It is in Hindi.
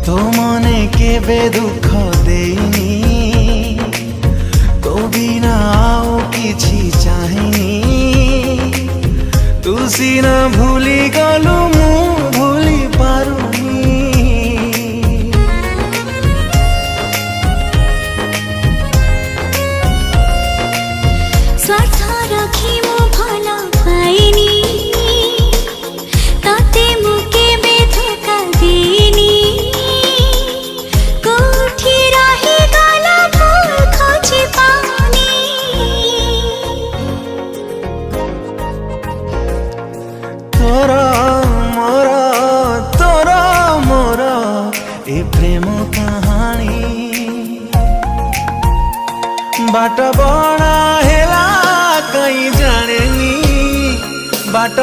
तो मने केबे दुख देनी तो बिना आओ किछि चाहिनी तू सीना भूली गलु मु भूली पारुनी स्वार्थ रखी मु भला पाइनी ताते मु केबे धोखा देनी कोठी रही गला फूल खोजी पानी तोरा मोरा ए प्रेम कहानी बाट बड़ा हेला कहीं जाने नी बाट